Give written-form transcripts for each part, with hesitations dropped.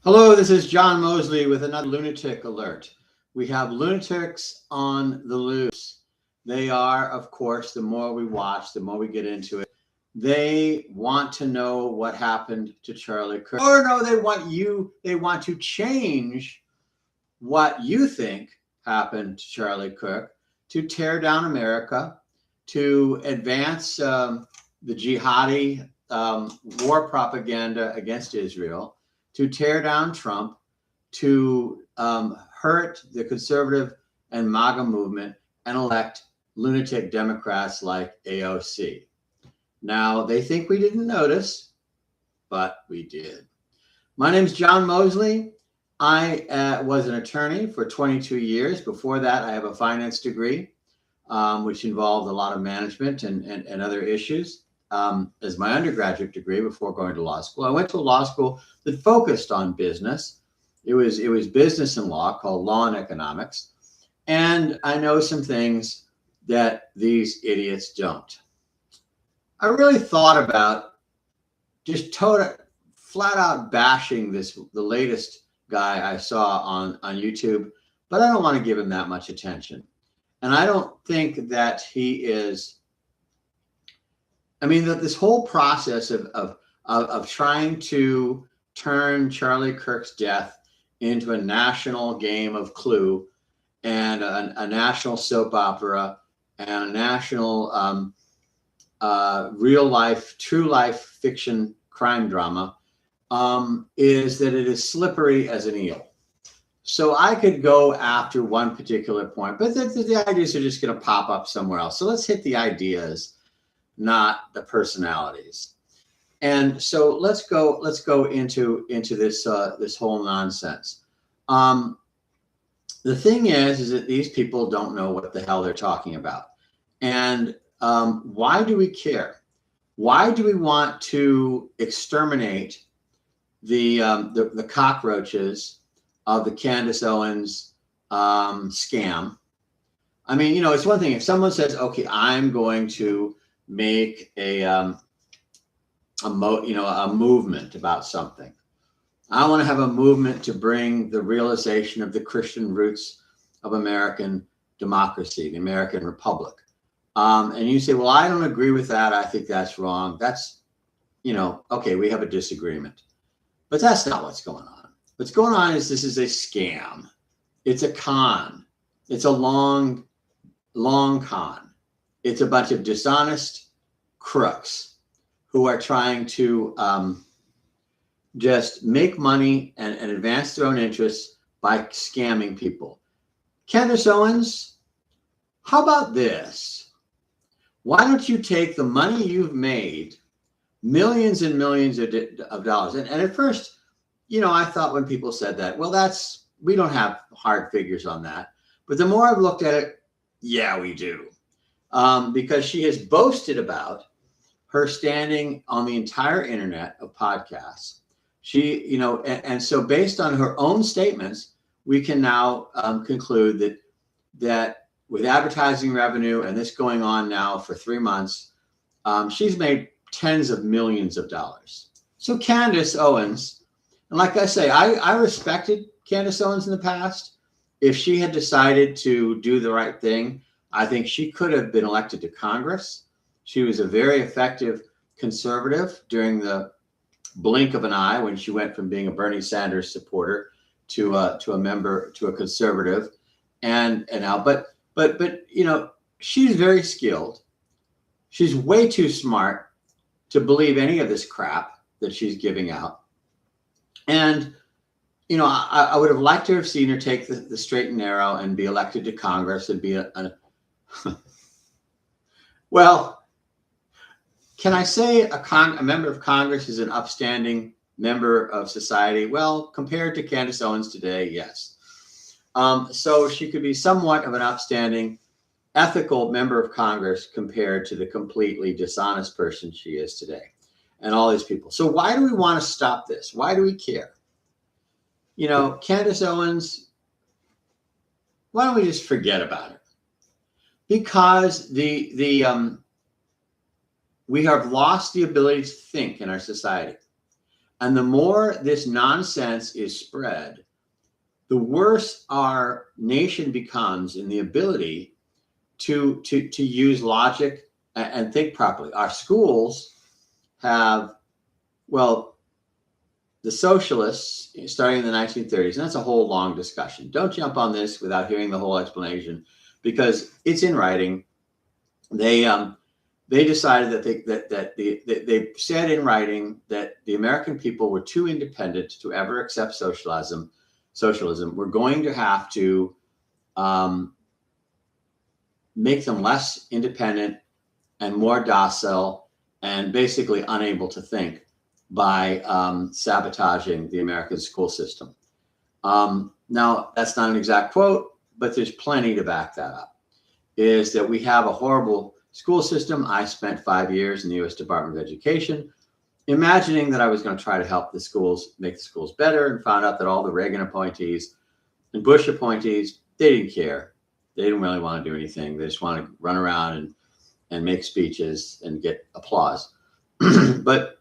Hello, this is John Mosley with another lunatic alert. We have lunatics on the loose. They are, of course, the more we watch, the more we get into it. They want to know what happened to Charlie Kirk. Or no, they want to change what you think happened to Charlie Kirk to tear down America, to advance the jihadi war propaganda against Israel, to tear down Trump, to hurt the conservative and MAGA movement and elect lunatic Democrats like AOC. Now, they think we didn't notice, but we did. My name is John Mosley. I was an attorney for 22 years. Before that, I have a finance degree, which involved a lot of management and other issues. As my undergraduate degree before going to law school. I went to a law school that focused on business. It was business and law, called Law and Economics. And I know some things that these idiots don't. I really thought about just flat out bashing the latest guy I saw on YouTube, but I don't want to give him that much attention. And I don't think that he is. I mean, that this whole process of trying to turn Charlie Kirk's death into a national game of Clue and a national soap opera and a national real life, true life fiction crime drama is that it is slippery as an eel. So I could go after one particular point, but the ideas are just going to pop up somewhere else. So let's hit the ideas, not the personalities. And so let's go into this this whole nonsense. The thing is that these people don't know what the hell they're talking about. And why do we care? Why do we want to exterminate the cockroaches of the Candace Owens scam? I mean, you know, it's one thing if someone says, okay, I'm going to make a movement about something. I want to have a movement to bring the realization of the Christian roots of American democracy, the American Republic. And you say, well, I don't agree with that. I think that's wrong. That's, okay, we have a disagreement. But that's not what's going on. What's going on is this is a scam. It's a con. It's a long con. It's a bunch of dishonest crooks who are trying to just make money and advance their own interests by scamming people. Candace Owens, how about this? Why don't you take the money you've made, millions and millions of dollars, and at first, I thought when people said that, well, we don't have hard figures on that. But the more I've looked at it, yeah, we do. Because she has boasted about her standing on the entire internet of podcasts. She, and so based on her own statements, we can now conclude that with advertising revenue and this going on now for 3 months, she's made tens of millions of dollars. So Candace Owens, and like I say, I respected Candace Owens in the past. If she had decided to do the right thing, I think she could have been elected to Congress. She was a very effective conservative during the blink of an eye when she went from being a Bernie Sanders supporter to a conservative, and now, but she's very skilled. She's way too smart to believe any of this crap that she's giving out, and I would have liked to have seen her take the straight and narrow and be elected to Congress and be well, can I say a member of Congress is an upstanding member of society? Well, compared to Candace Owens today, yes. So she could be somewhat of an upstanding, ethical member of Congress compared to the completely dishonest person she is today and all these people. So why do we want to stop this? Why do we care? Candace Owens, why don't we just forget about her? Because we have lost the ability to think in our society. And the more this nonsense is spread, the worse our nation becomes in the ability to use logic and think properly. Our schools have, well, the socialists, starting in the 1930s, and that's a whole long discussion. Don't jump on this without hearing the whole explanation, because it's in writing. They decided that they said in writing that the American people were too independent to ever accept socialism. We're going to have to make them less independent and more docile and basically unable to think by sabotaging the American school system. Now, that's not an exact quote, but there's plenty to back that up, is that we have a horrible school system. I spent 5 years in the U.S. Department of Education, imagining that I was going to try to help the schools, make the schools better, and found out that all the Reagan appointees and Bush appointees, they didn't care. They didn't really want to do anything. They just want to run around and make speeches and get applause. But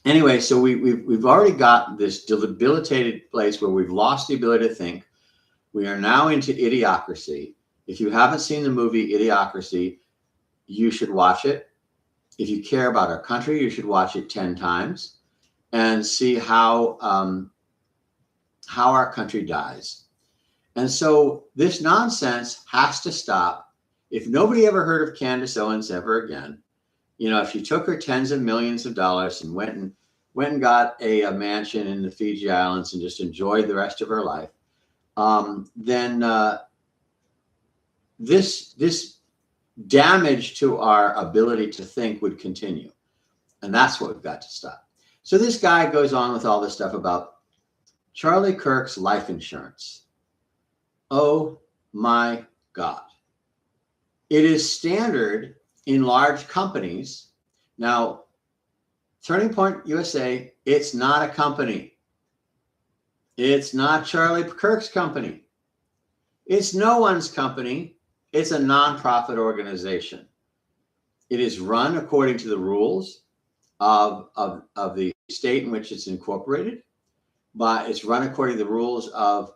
anyway, so we've already got this debilitated place where we've lost the ability to think. We are now into idiocracy. If you haven't seen the movie Idiocracy, you should watch it. If you care about our country, you should watch it 10 times and see how our country dies. And so this nonsense has to stop. If nobody ever heard of Candace Owens ever again, you know, if she took her tens of millions of dollars and went and got a mansion in the Fiji Islands and just enjoyed the rest of her life, then this damage to our ability to think would continue. And that's what we've got to stop. So this guy goes on with all this stuff about Charlie Kirk's life insurance. Oh my God. It is standard in large companies. Now, Turning Point USA, it's not a company. It's not Charlie Kirk's company. It's no one's company. It's a nonprofit organization. It is run according to the rules of the state in which it's incorporated, but it's run according to the rules of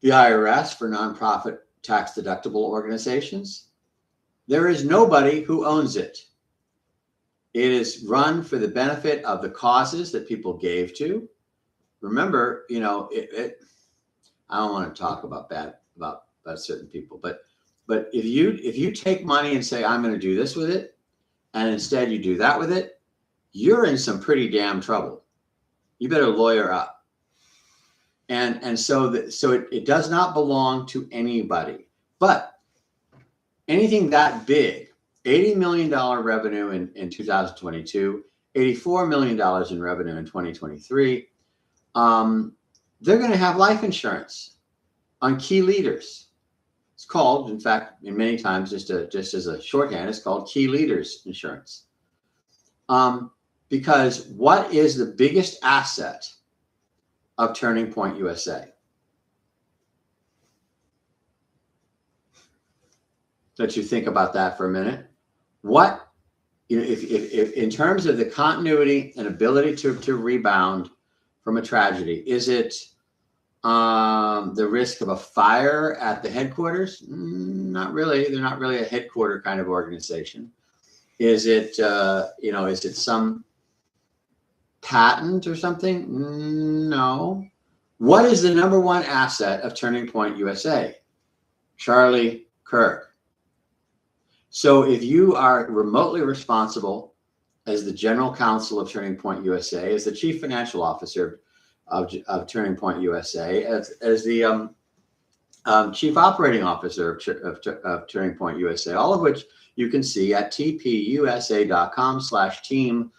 the IRS for nonprofit tax deductible organizations. There is nobody who owns it. It is run for the benefit of the causes that people gave to. Remember, you know, I don't want to talk about certain people, but if you take money and say, I'm going to do this with it, and instead you do that with it, you're in some pretty damn trouble. You better lawyer up. And so it does not belong to anybody. But anything that big, $80 million revenue in 2022, $84 million in revenue in 2023, they're going to have life insurance on key leaders. It's called, in fact, in many times, just as a shorthand, it's called key leaders insurance. Because what is the biggest asset of Turning Point USA? Let you think about that for a minute. What, you know, if in terms of the continuity and ability to rebound from a tragedy, is it the risk of a fire at the headquarters? Not really. They're not really a headquarter kind of organization. Is it, you know, is it some patent or something? No. What is the number one asset of Turning Point USA? Charlie Kirk. So if you are remotely responsible as the general counsel of Turning Point USA, as the chief financial officer of Turning Point USA, as the chief operating officer of Turning Point USA, all of which you can see at tpusa.com/team,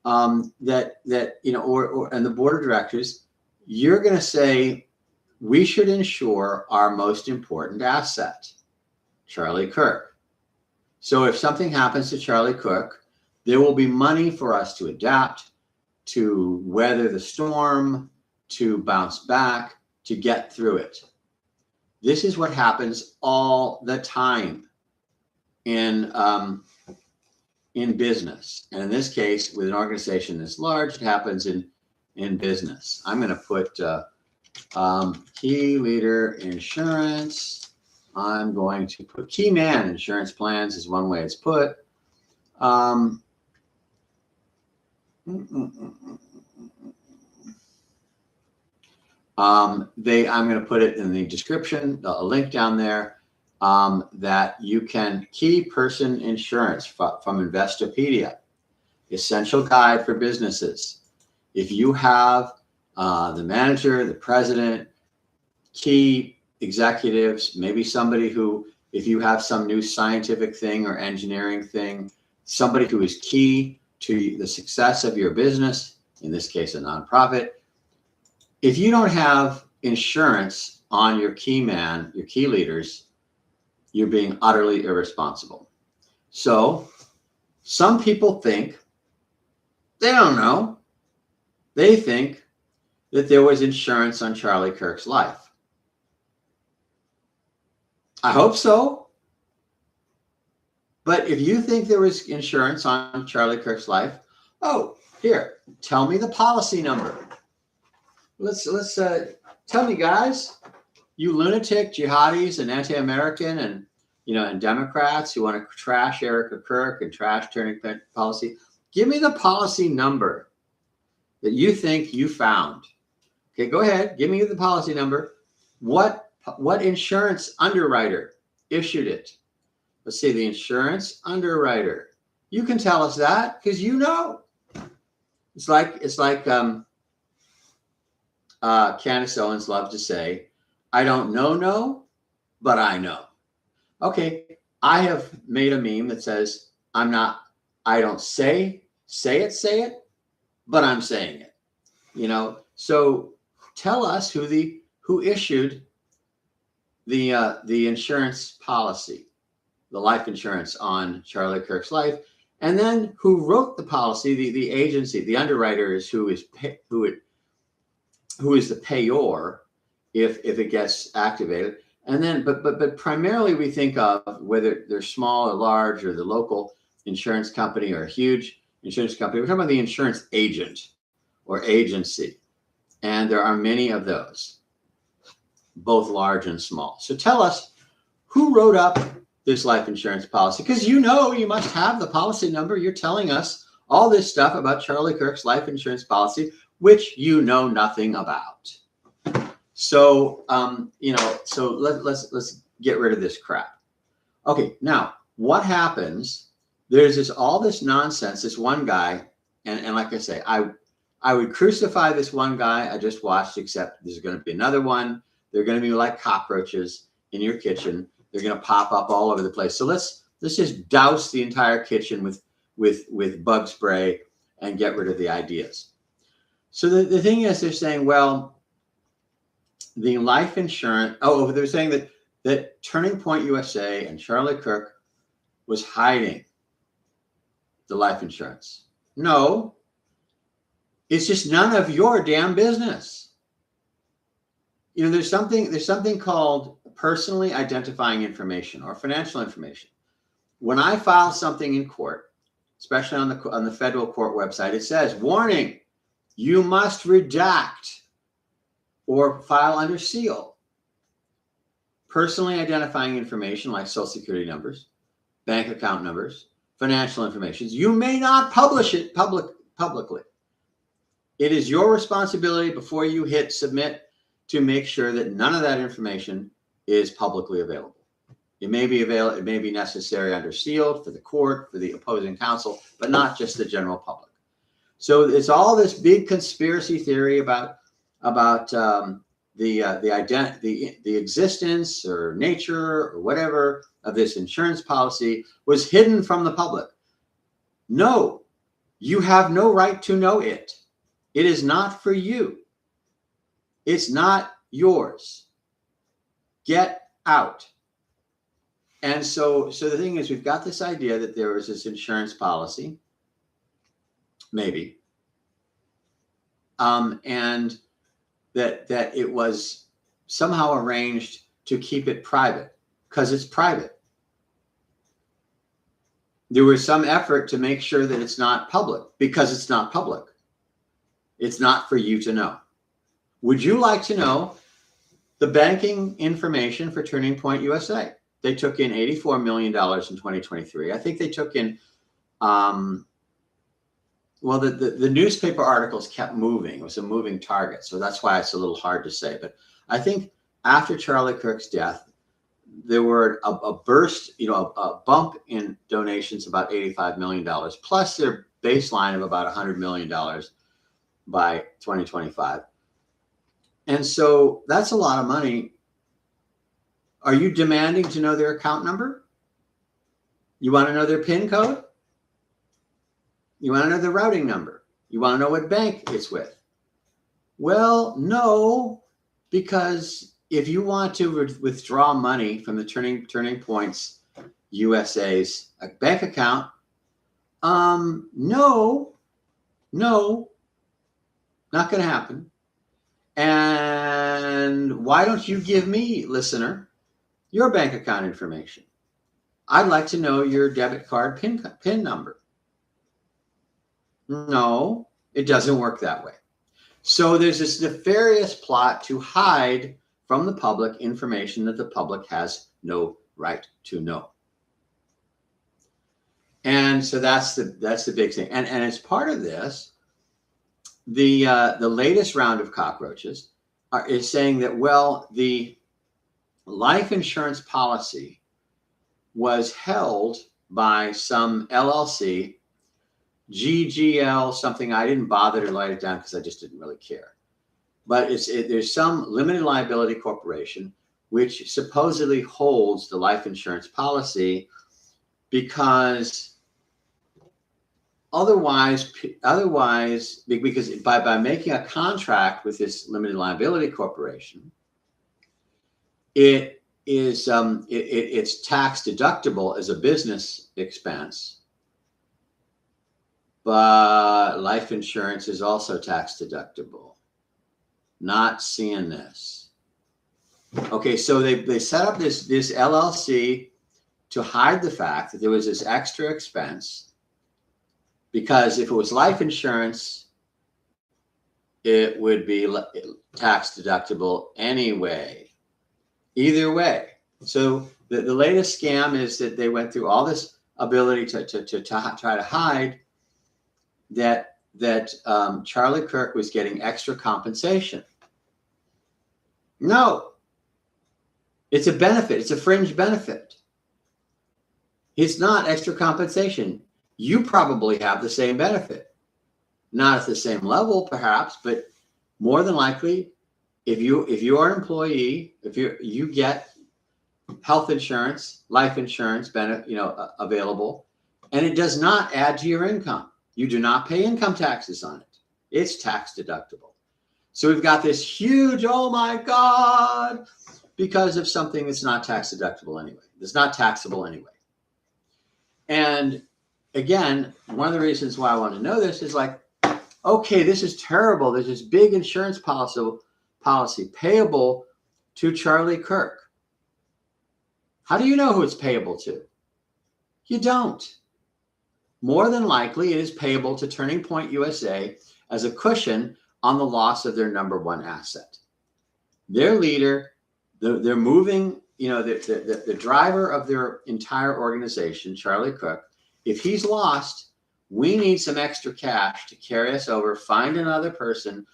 that you know, and the board of directors, you're going to say, we should insure our most important asset, Charlie Kirk. So if something happens to Charlie Kirk, there will be money for us to adapt, to weather the storm, to bounce back, to get through it. This is what happens all the time in in business. And in this case, with an organization this large, it happens in business. I'm going to put key leader insurance. I'm going to put key man insurance plans is one way it's put. I'm going to put it in the description, a link down there, that you can key person insurance from Investopedia, essential guide for businesses. If you have the manager, the president, key executives, maybe somebody who, if you have some new scientific thing or engineering thing, somebody who is key to the success of your business, in this case, a nonprofit, if you don't have insurance on your key man, your key leaders, you're being utterly irresponsible. So some people think, they don't know, they think that there was insurance on Charlie Kirk's life. I hope so. But if you think there was insurance on Charlie Kirk's life, oh, here, tell me the policy number. Let's tell me, guys, you lunatic jihadis and anti-American and and Democrats who want to trash Erica Kirk and trash turning policy, give me the policy number that you think you found. Okay, go ahead, give me the policy number. What insurance underwriter issued it? Let's see, the insurance underwriter. You can tell us that because you know. It's like Candace Owens loves to say, I don't know, but I know. Okay, I have made a meme that says, I don't say it, but I'm saying it. So tell us who issued the insurance policy, the life insurance on Charlie Kirk's life, and then who wrote the policy, the agency, the underwriter is who is the payor if it gets activated. And then, but primarily we think of whether they're small or large or the local insurance company or a huge insurance company. We're talking about the insurance agent or agency. And there are many of those, both large and small. So tell us who wrote up this life insurance policy, because you must have the policy number. You're telling us all this stuff about Charlie Kirk's life insurance policy, which you know nothing about. So, so let's get rid of this crap. Okay, now what happens? There's all this nonsense. This one guy, and like I say, I would crucify this one guy I just watched, except there's going to be another one. They're going to be like cockroaches in your kitchen. They're going to pop up all over the place. So let's just douse the entire kitchen with bug spray and get rid of the ideas. So the thing is, they're saying, well, the life insurance, they're saying that Turning Point USA and Charlie Kirk was hiding the life insurance. No, it's just none of your damn business. There's something called personally identifying information or financial information. When I file something in court, especially on the federal court website, it says, warning, you must redact or file under seal personally identifying information like social security numbers, bank account numbers, financial information. You may not publish it publicly. It is your responsibility before you hit submit to make sure that none of that information is publicly available. It may be available, it may be necessary under seal for the court, for the opposing counsel, but not just the general public. So it's all this big conspiracy theory about the existence or nature or whatever of this insurance policy was hidden from the public. No, you have no right to know it. It is not for you. It's not yours. Get out. And so the thing is, we've got this idea that there was this insurance policy, maybe, and that it was somehow arranged to keep it private because it's private. there was some effort to make sure that it's not public, because it's not public. It's not for you to know. Would you like to know the banking information for Turning Point USA? They took in $84 million in 2023. I think they took in, well, the newspaper articles kept moving. It was a moving target. So that's why it's a little hard to say. But I think after Charlie Kirk's death, there were a burst, a bump in donations, about $85 million, plus their baseline of about $100 million by 2025. And so that's a lot of money. Are you demanding to know their account number? You want to know their PIN code? You want to know the routing number? You want to know what bank it's with? Well, no, because if you want to withdraw money from the Turning Points USA's bank account, no, not going to happen. And why don't you give me, listener, your bank account information? I'd like to know your debit card PIN number. No, it doesn't work that way. So there's this nefarious plot to hide from the public information that the public has no right to know. And so that's the big thing. And as part of this, the latest round of cockroaches is saying that, well, the life insurance policy was held by some LLC, GGL something. I didn't bother to write it down because I just didn't really care. But there's some limited liability corporation which supposedly holds the life insurance policy, because otherwise, because by making a contract with this limited liability corporation, it's tax deductible as a business expense, but life insurance is also tax deductible. Not seeing this. Okay, so they set up this LLC to hide the fact that there was this extra expense, because if it was life insurance, it would be tax deductible anyway. Either way. So the latest scam is that they went through all this ability to try to hide that Charlie Kirk was getting extra compensation. No, it's a benefit. It's a fringe benefit. It's not extra compensation. You probably have the same benefit, not at the same level, perhaps, but more than likely, if you are an employee, if you get health insurance, life insurance available, and it does not add to your income. You do not pay income taxes on it. It's tax deductible. So we've got this huge, oh my God, because of something that's not tax deductible anyway. It's not taxable anyway. And again, one of the reasons why I want to know this is like, okay, this is terrible. There's this big insurance policy payable to Charlie Kirk. How do you know who it's payable to? You don't. More than likely, it is payable to Turning Point USA as a cushion on the loss of their number one asset. Their leader, they're moving, the driver of their entire organization, Charlie Kirk, if he's lost, we need some extra cash to carry us over, find another person,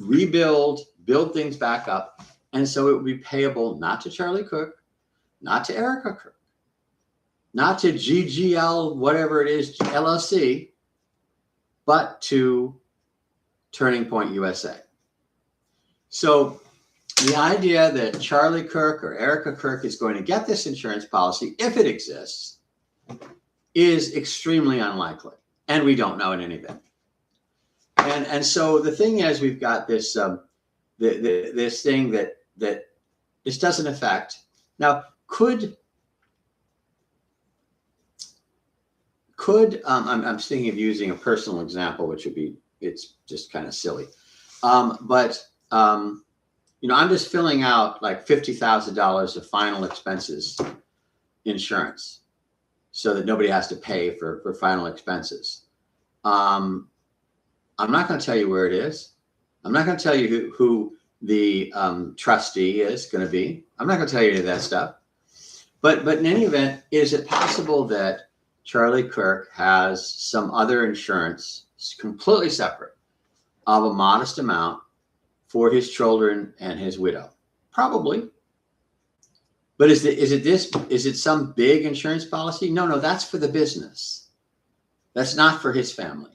rebuild, build things back up. And so it would be payable not to Charlie Kirk, not to Erica Kirk, not to GGL, whatever it is, LLC, but to Turning Point USA. So the idea that Charlie Kirk or Erica Kirk is going to get this insurance policy, if it exists, is extremely unlikely. And we don't know in any event. And so the thing is, we've got this this thing that this doesn't affect. Now, could I'm thinking of using a personal example, which would be, it's just kind of silly. I'm just filling out like $50,000 of final expenses insurance. so that nobody has to pay for final expenses. I'm not going to tell you where it is. I'm not going to tell you who the trustee is going to be. I'm not going to tell you any of that stuff. But in any event, is it possible that Charlie Kirk has some other insurance completely separate of a modest amount for his children and his widow? Probably. But is it some big insurance policy? No, that's for the business. That's not for his family.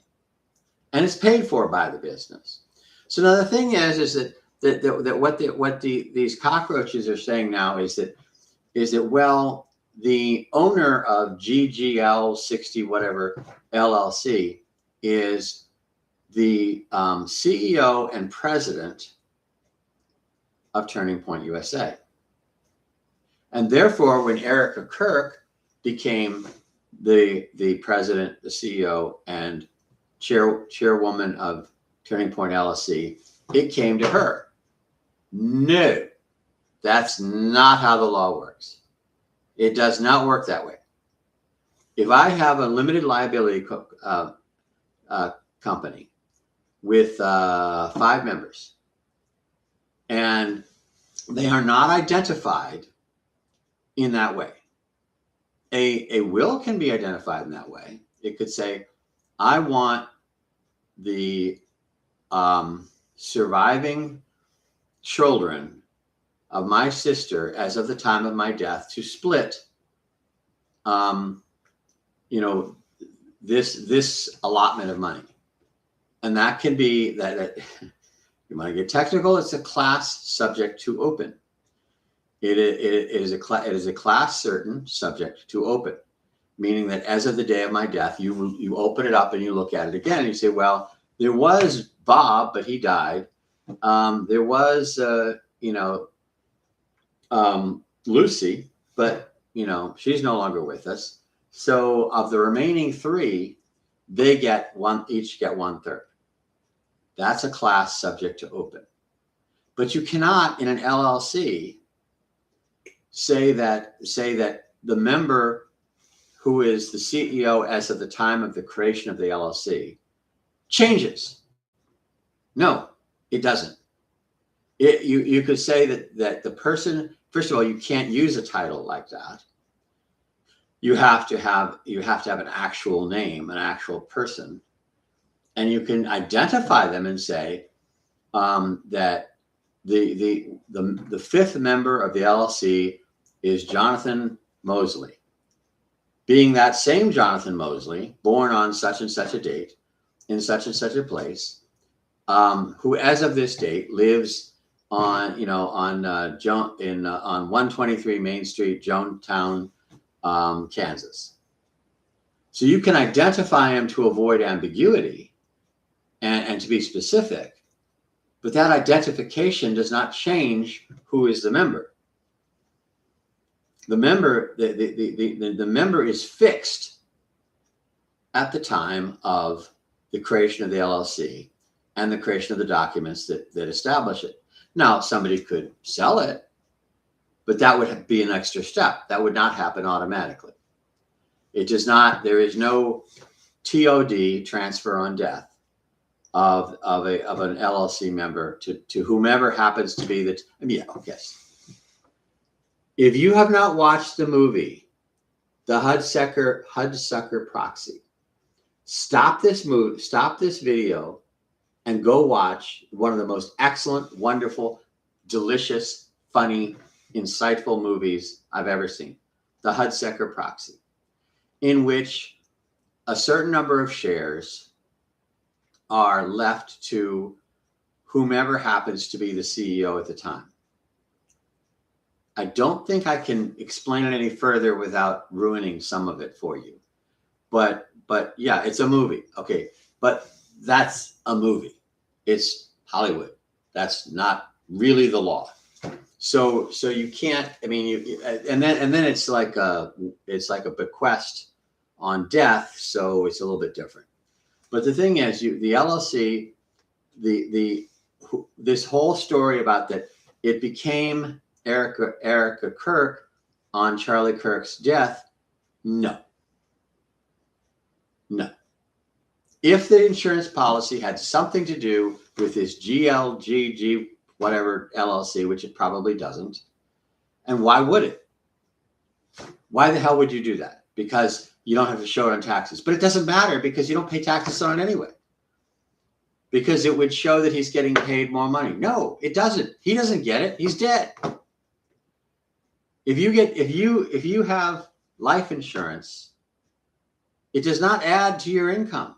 And it's paid for by the business. So now the thing is that what these cockroaches are saying now is that well, the owner of GGL 60 whatever LLC is the CEO and president of Turning Point USA. And therefore, when Erica Kirk became the president, the CEO, and chairwoman of Turning Point LLC, it came to her. No, that's not how the law works. It does not work that way. If I have a limited liability company with 5 members, and they are not identified in that way, a will can be identified in that way. It could say, I want the surviving children of my sister as of the time of my death to split this allotment of money. And that can be that you want to get technical, it's a class subject to open. It is a class certain subject to open, meaning that as of the day of my death, you open it up and you look at it again and you say, well, there was Bob, but he died. There was Lucy, but she's no longer with us. So of the remaining 3, they each get 1/3. That's a class subject to open. But you cannot in an LLC say that the member who is the CEO as of the time of the creation of the LLC changes. No, it doesn't. You could say that the person, first of all, you can't use a title like that. You have to have an actual name, an actual person, and you can identify them and say that the 5th member of the LLC is Jonathan Mosley, being that same Jonathan Mosley, born on such and such a date in such and such a place, who as of this date lives on 123 Main Street, Jonestown, Kansas. So you can identify him to avoid ambiguity and to be specific, but that identification does not change who is the member. The member, the member is fixed at the time of the creation of the LLC and the creation of the documents that establish it. Now, somebody could sell it, but that would be an extra step. That would not happen automatically. It does not. There is no TOD, transfer on death, of an LLC member to whomever happens to be the. Yes. If you have not watched the movie, the Hudsucker Proxy, stop this video, and go watch one of the most excellent, wonderful, delicious, funny, insightful movies I've ever seen, the Hudsucker Proxy, in which a certain number of shares are left to whomever happens to be the CEO at the time. I don't think I can explain it any further without ruining some of it for you. But yeah, it's a movie. Okay, but that's a movie. It's Hollywood. That's not really the law. So you can't. I mean, and then it's like a bequest on death. So it's a little bit different. But the thing is, the LLC, this whole story about that it became Erica Kirk on Charlie Kirk's death. No, No. If the insurance policy had something to do with this GLGG, whatever LLC, which it probably doesn't, and why would it? Why the hell would you do that? Because you don't have to show it on taxes. But it doesn't matter because you don't pay taxes on it anyway. Because it would show that he's getting paid more money. No, it doesn't. He doesn't get it. He's dead. If you have life insurance, it does not add to your income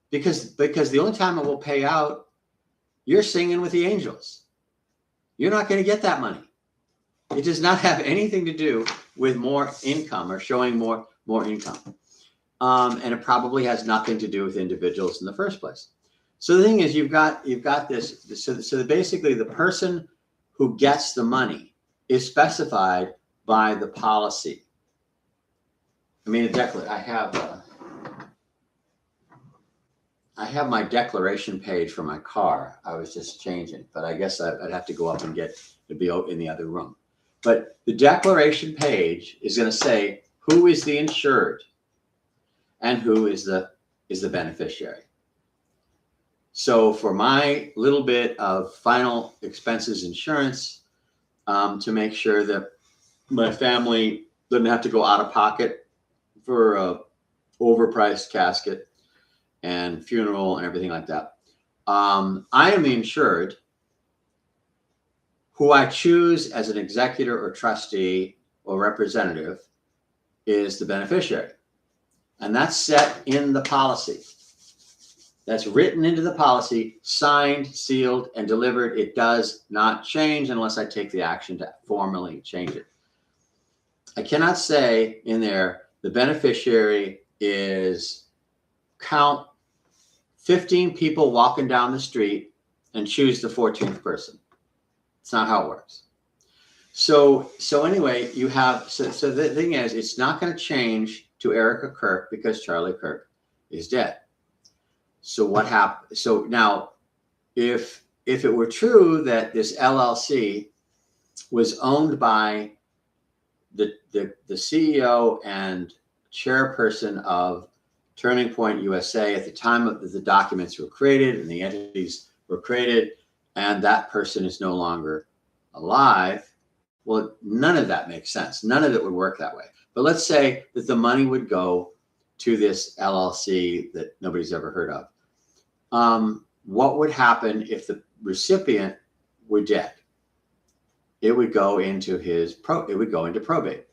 because the only time it will pay out, you're singing with the angels. You're not going to get that money. It does not have anything to do with more income or showing more income. And it probably has nothing to do with individuals in the first place. So the thing is, you've got this. So basically, the person who gets the money is specified by the policy. I mean, I have my declaration page for my car. I was just changing, but I guess I'd have to go up and get to be in the other room. But the declaration page is going to say who is the insured and who is the beneficiary. So for my little bit of final expenses insurance, to make sure that my family doesn't have to go out of pocket for a overpriced casket and funeral and everything like that, I am the insured. Who I choose as an executor or trustee or representative is the beneficiary. And that's set in the policy. That's written into the policy, signed, sealed, and delivered. It does not change unless I take the action to formally change it. I cannot say in there the beneficiary is count 15 people walking down the street and choose the 14th person. It's not how it works. So anyway, you have, so the thing is, it's not going to change to Erica Kirk because Charlie Kirk is dead. So what happened? So now, if it were true that this LLC was owned by the CEO and chairperson of Turning Point USA at the time of the documents were created and the entities were created, and that person is no longer alive, well, none of that makes sense. None of it would work that way. But let's say that the money would go to this LLC that nobody's ever heard of. What would happen if the recipient were dead? It would go into probate.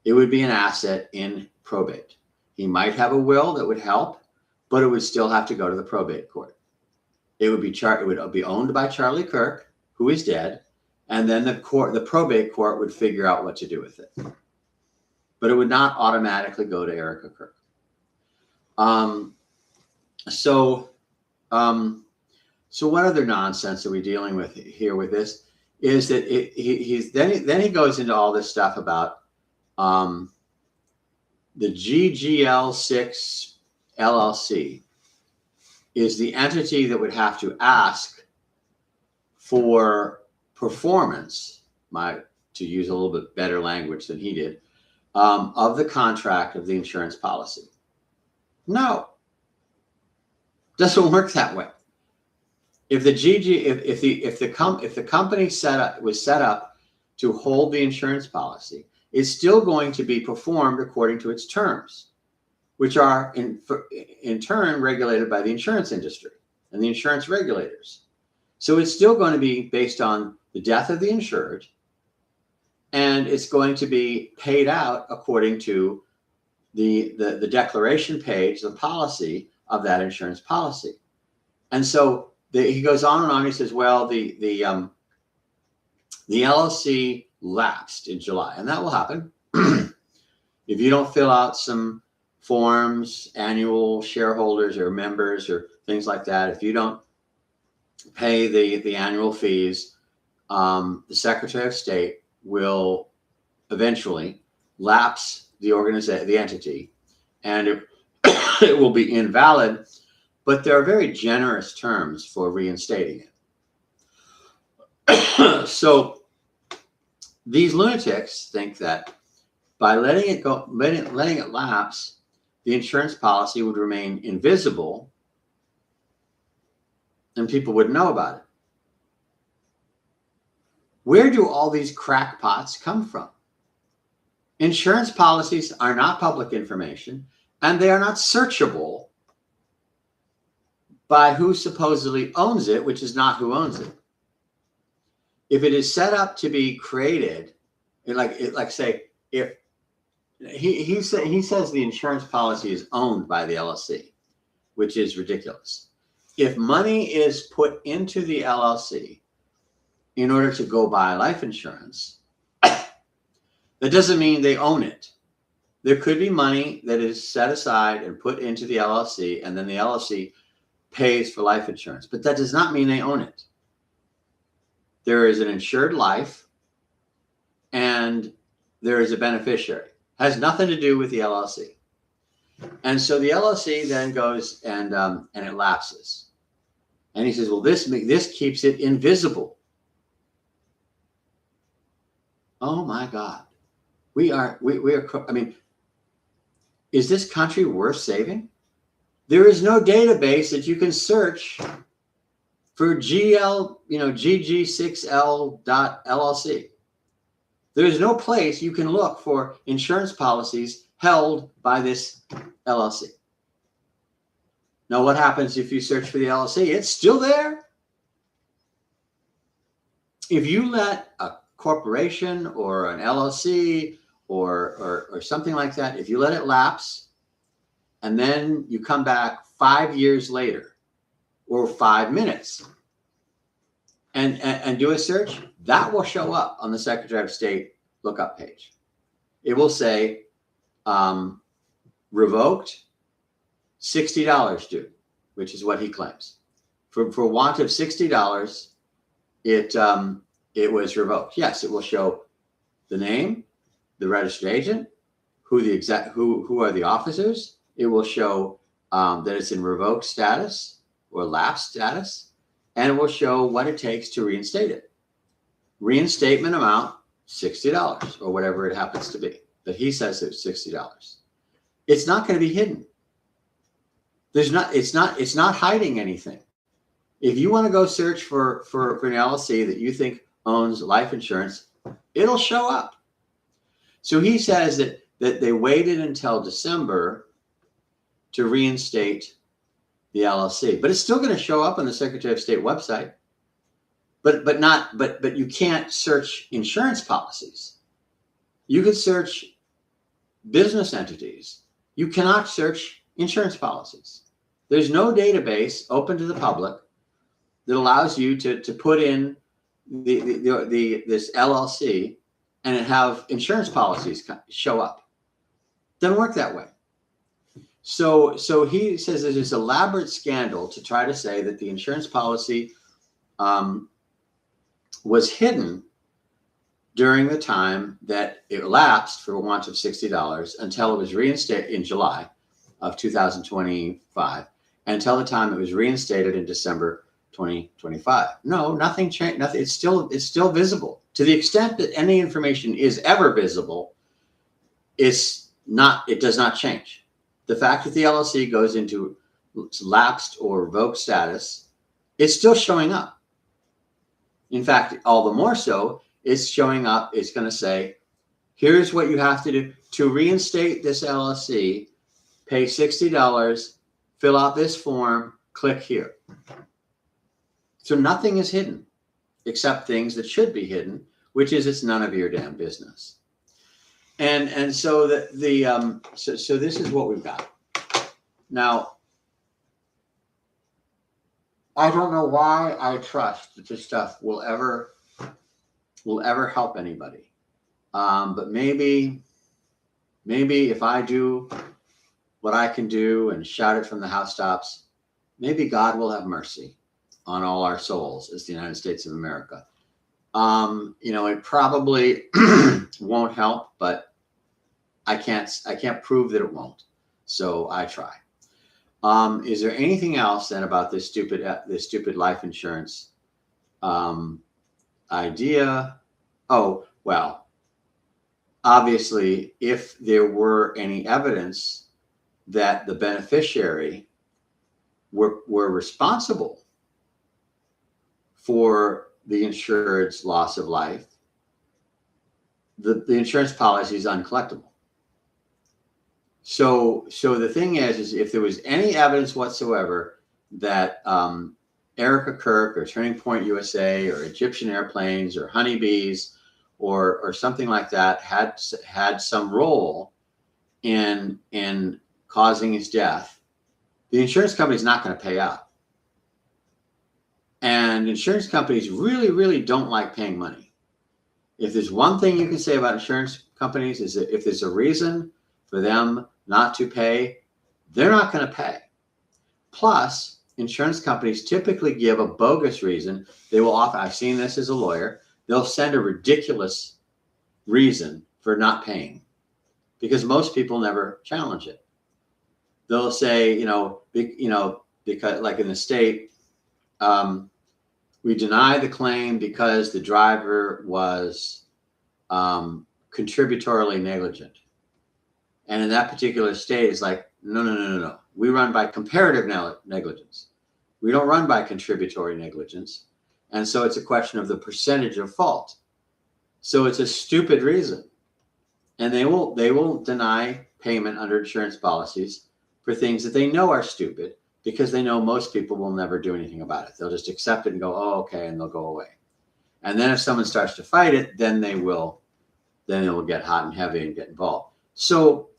It would be an asset in probate. He might have a will that would help, but it would still have to go to the probate court. It would be owned by Charlie Kirk, who is dead, and then the probate court would figure out what to do with it. But it would not automatically go to Erica Kirk. So what other nonsense are we dealing with here with this? Is that then he goes into all this stuff about the GGL6 LLC is the entity that would have to ask for performance, to use a little bit better language than he did, of the contract of the insurance policy. No, doesn't work that way. If the company was set up to hold the insurance policy, it's still going to be performed according to its terms, which are in turn regulated by the insurance industry and the insurance regulators. So it's still going to be based on the death of the insured, and it's going to be paid out according to the declaration page, the policy of that insurance policy. And so he goes on and on. He says, well, the LLC lapsed in July, and that will happen if you don't fill out some forms, annual shareholders or members or things like that. If you don't pay the annual fees, the Secretary of State will eventually lapse the entity, and it will be invalid. But there are very generous terms for reinstating it. So these lunatics think that by letting it lapse, the insurance policy would remain invisible and people wouldn't know about it. Where do all these crackpots come from? Insurance policies are not public information, and they are not searchable by who supposedly owns it, which is not who owns it. If it is set up to be created, like say, if he says the insurance policy is owned by the LLC, which is ridiculous. If money is put into the LLC in order to go buy life insurance, that doesn't mean they own it. There could be money that is set aside and put into the LLC, and then the LLC pays for life insurance, but that does not mean they own it. There is an insured life and there is a beneficiary. Has nothing to do with the LLC. And so the LLC then goes and it lapses. And he says, well, this keeps it invisible. Oh my God. We are, I mean, is this country worth saving? There is no database that you can search for GG6L.LLC. There is no place you can look for insurance policies held by this LLC. Now, what happens if you search for the LLC? It's still there. If you let a corporation or an LLC or something like that, if you let it lapse, and then you come back 5 years later or 5 minutes and do a search, that will show up on the Secretary of State lookup page. It will say revoked, $60 due, which is what he claims. For want of $60, it was revoked. Yes, it will show the name, the registered agent, who are the officers. It will show that it's in revoked status or lapsed status, and it will show what it takes to reinstate it. Reinstatement amount, $60 or whatever it happens to be. But he says it's $60. It's not going to be hidden. It's not hiding anything. If you want to go search for an LLC that you think owns life insurance, it'll show up. So he says that they waited until December to reinstate the LLC, but it's still going to show up on the Secretary of State website. But you can't search insurance policies. You could search business entities. You cannot search insurance policies. There's no database open to the public that allows you to put in this LLC and have insurance policies show up. Doesn't work that way. So he says there's this elaborate scandal to try to say that the insurance policy was hidden during the time that it lapsed for want of $60 until it was reinstated in July of 2025, until the time it was reinstated in December 2025. No, nothing changed. Nothing. It's still visible. To the extent that any information is ever visible, it does not change. The fact that the LLC goes into lapsed or revoked status, it's still showing up. In fact, all the more so, it's showing up. It's going to say, here's what you have to do to reinstate this LLC. Pay $60, fill out this form, click here. So nothing is hidden except things that should be hidden, which is it's none of your damn business. And so so this is what we've got. Now, I don't know why I trust that this stuff will ever help anybody. But maybe if I do what I can do and shout it from the housetops, maybe God will have mercy on all our souls as the United States of America. It probably won't help, but I can't prove that it won't. So I try. Is there anything else then about this stupid life insurance idea? Oh, well, obviously, if there were any evidence that the beneficiary were responsible for the insured's loss of life, the insurance policy is uncollectible. So the thing is if there was any evidence whatsoever that Erica Kirk or Turning Point USA or Egyptian Airplanes or Honeybees or something like that had some role in causing his death, the insurance company is not going to pay out. And insurance companies really, really don't like paying money. If there's one thing you can say about insurance companies is that if there's a reason for them not to pay, they're not going to pay. Plus, insurance companies typically give a bogus reason. They will often, I've seen this as a lawyer, they'll send a ridiculous reason for not paying because most people never challenge it. They'll say, because like in the state, we deny the claim because the driver was contributory negligent. And in that particular state, it's like, no. We run by comparative negligence. We don't run by contributory negligence. And so it's a question of the percentage of fault. So it's a stupid reason. And they will deny payment under insurance policies for things that they know are stupid because they know most people will never do anything about it. They'll just accept it and go, oh, okay, and they'll go away. And then if someone starts to fight it, then it will get hot and heavy and get involved. So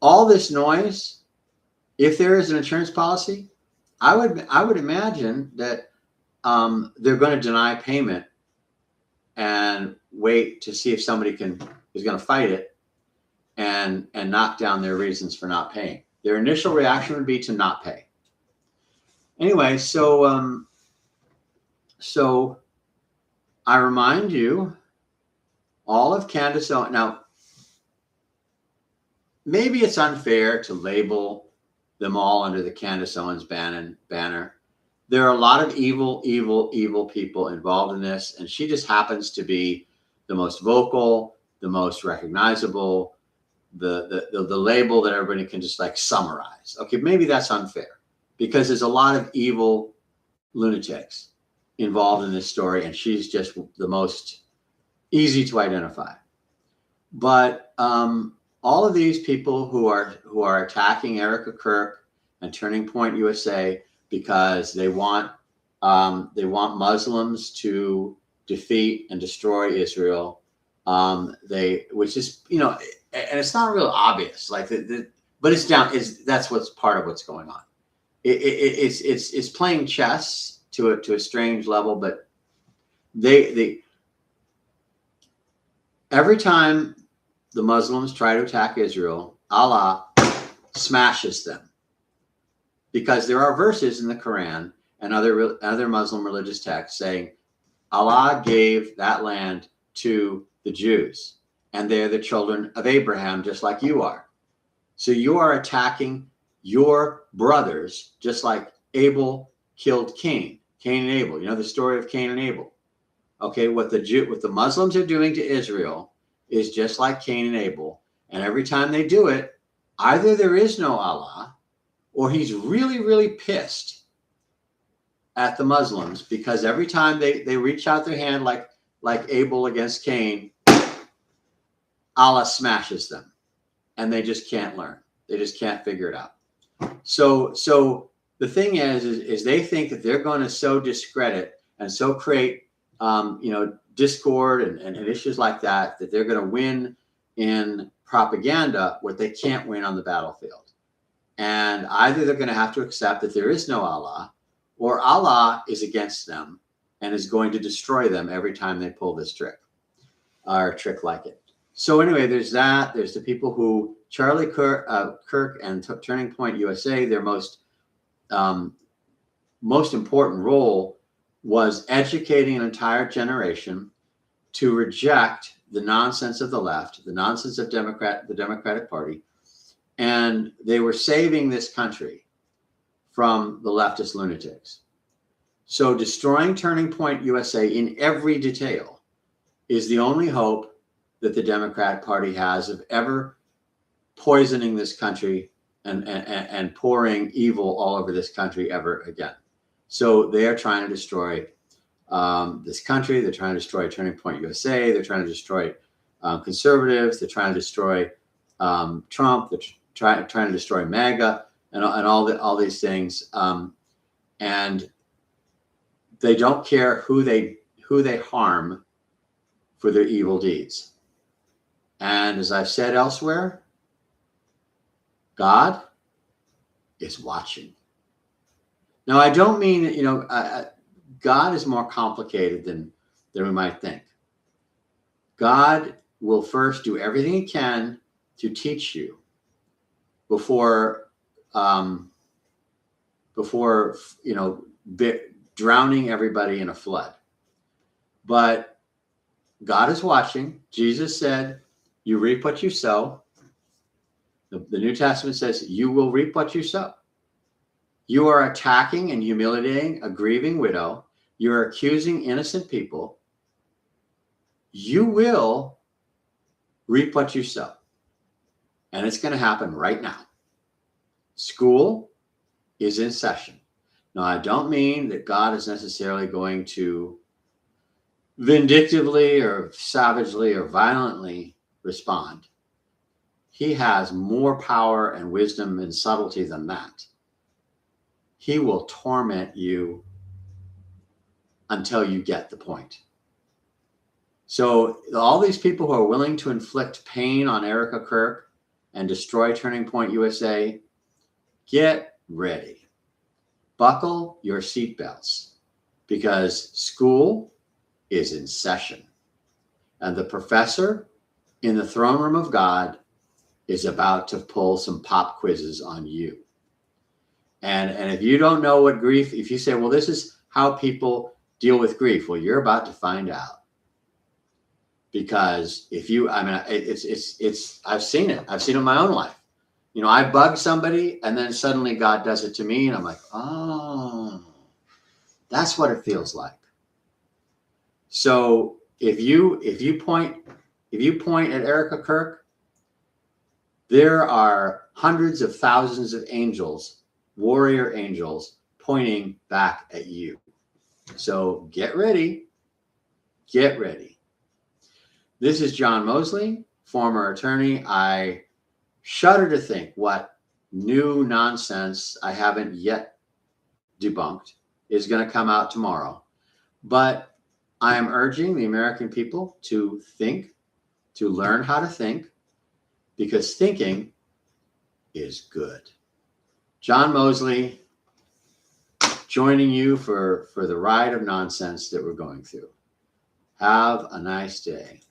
all this noise, if there is an insurance policy, I would imagine that they're going to deny payment and wait to see if somebody is going to fight it and knock down their reasons for not paying. Their initial reaction would be to not pay. Anyway, so I remind you, all of Candace Owens. Now, maybe it's unfair to label them all under the Candace Owens banner. There are a lot of evil people involved in this, and she just happens to be the most vocal, the most recognizable, the label that everybody can just like summarize. Okay, maybe that's unfair because there's a lot of evil lunatics involved in this story, and she's just the most easy to identify. But all of these people who are attacking Erica Kirk and Turning Point USA because they want Muslims to defeat and destroy Israel, which is, and it's not real obvious, like but it's down. That's what's part of what's going on. It's playing chess to a strange level, but they every time the Muslims try to attack Israel, Allah smashes them. Because there are verses in the Quran and other Muslim religious texts saying Allah gave that land to the Jews, and they're the children of Abraham, just like you are. So you are attacking your brothers, just like Abel killed Cain and Abel. You know the story of Cain and Abel. Okay, what the Muslims are doing to Israel is just like Cain and Abel. And every time they do it, either there is no Allah, or he's really, really pissed at the Muslims because every time they reach out their hand like Abel against Cain, Allah smashes them. And they just can't learn. They just can't figure it out. So the thing is they think that they're going to sow discredit and so create discord and issues like that they're going to win in propaganda what they can't win on the battlefield. And either they're going to have to accept that there is no Allah, or Allah is against them and is going to destroy them every time they pull this trick or a trick like it. So anyway, there's that. There's the people who Charlie Kirk and Turning Point USA, their most important role was educating an entire generation to reject the nonsense of the left, the nonsense of the Democratic Party, and they were saving this country from the leftist lunatics. So destroying Turning Point USA in every detail is the only hope that the Democratic Party has of ever poisoning this country and pouring evil all over this country ever again. So they are trying to destroy this country. They're trying to destroy Turning Point USA. They're trying to destroy conservatives. They're trying to destroy Trump. They're trying to destroy MAGA and all these things. And they don't care who they harm for their evil deeds. And as I've said elsewhere, God is watching. Now, I don't mean, God is more complicated than we might think. God will first do everything he can to teach you before drowning everybody in a flood. But God is watching. Jesus said, you reap what you sow. The New Testament says, you will reap what you sow. You are attacking and humiliating a grieving widow. You're accusing innocent people. You will reap what you sow. And it's going to happen right now. School is in session. Now, I don't mean that God is necessarily going to vindictively or savagely or violently respond. He has more power and wisdom and subtlety than that. He will torment you until you get the point. So all these people who are willing to inflict pain on Erica Kirk and destroy Turning Point USA, get ready. Buckle your seatbelts, because school is in session. And the professor in the throne room of God is about to pull some pop quizzes on you. And if you don't know what grief, if you say, well, this is how people deal with grief, well, you're about to find out. Because I've seen it. I've seen it in my own life. I bug somebody and then suddenly God does it to me. And I'm like, oh, that's what it feels like. So if you point at Erica Kirk, there are hundreds of thousands of angels, warrior angels, pointing back at you. So get ready. Get ready. This is John Mosley, former attorney. I shudder to think what new nonsense I haven't yet debunked is going to come out tomorrow. But I am urging the American people to think, to learn how to think, because thinking is good. John Mosley, joining you for the ride of nonsense that we're going through. Have a nice day.